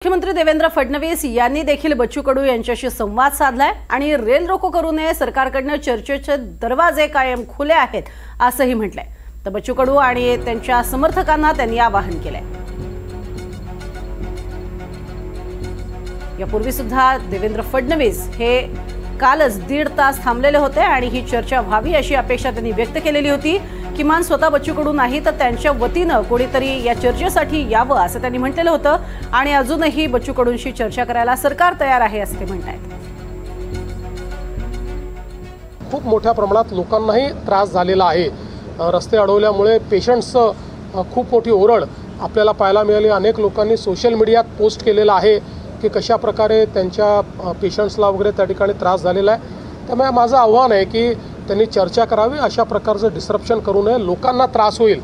मुख्यमंत्री देवेंद्र फडणवीस यांनी देखील बच्चू कडू यांच्याशी संवाद साधलाय आणि रेल रोको करू नये, सरकारकडून चर्चेचे दरवाजे कायम खुले आहेत असंही म्हटलंय। तर बच्चू कडू आणि त्यांच्या समर्थकांना त्यांनी आवाहन केलंय। यापूर्वी सुद्धा देवेंद्र फडणवीस हे कालच 1.5 तास थांबलेले होते आणि ही चर्चा व्हावी अशी अपेक्षा त्यांनी व्यक्त केलेली होती। किमान स्वतः बच्चू कडू नाही तर त्यांच्या वतीने कोणीतरी या चर्चेसाठी यावं असं त्यांनी म्हटलेलं होतं आणि अजूनही बच्चू कडूंशी चर्चा करायला सरकार तयार आहे असं ते म्हणतात। खूप मोठ्या प्रमाणात लोकांनाही त्रास झालेला आहे। रस्ते अडवल्यामुळे पेशंट्सचं खूप मोठी ओरड आपल्याला पाहायला मिळाली। अनेक लोकांनी सोशल मीडियात पोस्ट केलेला आहे की कशा प्रकारे त्यांच्या पेशंट्सला वगैरे त्या ठिकाणी त्रास झालेला आहे। त्यामुळे माझं आव्हान आहे की त्यांनी चर्चा करावी, अशा प्रकारचं डिस्ट्रप्शन करू नये, लोकांना त्रास होईल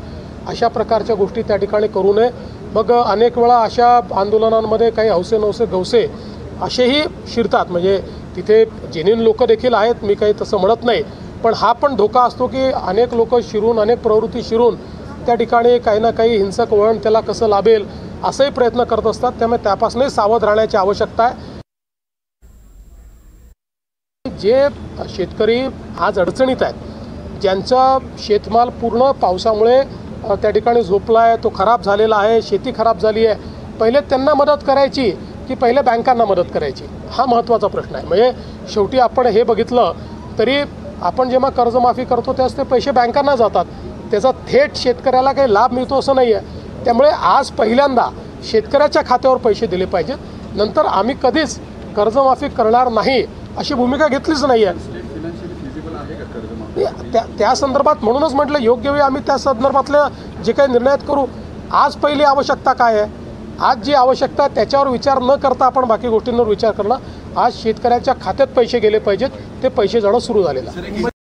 अशा प्रकारच्या गोष्टी त्या ठिकाणी करू नये। मग अनेक वेळा अशा आंदोलनांमध्ये काही हौसे नवसे गवसे असेही शिरतात, म्हणजे तिथे जेन्युइन लोक देखील आहेत, मी काही तसं म्हणत नाही, पण हा पण धोका असतो की अनेक लोक शिरून अनेक प्रवृत्ती शिरून त्या ठिकाणी काही ना काही हिंसक वळण त्याला कसं लाभेल असेही प्रयत्न करत असतात। त्यामुळे त्यापासूनही सावध राहण्याची आवश्यकता आहे। जे शेतकरी आज अडचणीत आहेत, ज्यांचा शेतमाल पूर्ण पावसामुळे त्या ठिकाणी झोपला आहे, तो खराब झालेला आहे, शेती खराब झाली आहे, पहिले त्यांना मदत करायची की पहिले बँकांना मदत करायची, हा महत्त्वाचा प्रश्न आहे। म्हणजे शेवटी आपण हे बघितलं तरी आपण जेव्हा कर्जमाफी करतो त्यास ते पैसे बँकांना जातात, त्याचा थेट शेतकऱ्याला काही लाभ मिळतो असं नाही आहे। त्यामुळे आज पहिल्यांदा शेतकऱ्याच्या खात्यावर पैसे दिले पाहिजेत, नंतर आम्ही कधीच कर्जमाफी करणार नाही अशी भूमिका घेतलीच नाही आहे। त्या संदर्भात म्हणूनच म्हटलं योग्य वेळी आम्ही त्या संदर्भातले जे काही निर्णय करू। आज पहिली आवश्यकता काय आहे, आज जी आवश्यकता त्याच्यावर विचार न करता आपण बाकी गोष्टींवर विचार करणं। आज शेतकऱ्याच्या खात्यात पैसे गेले पाहिजेत, ते पैसे जाणं सुरू झालेलं आहे।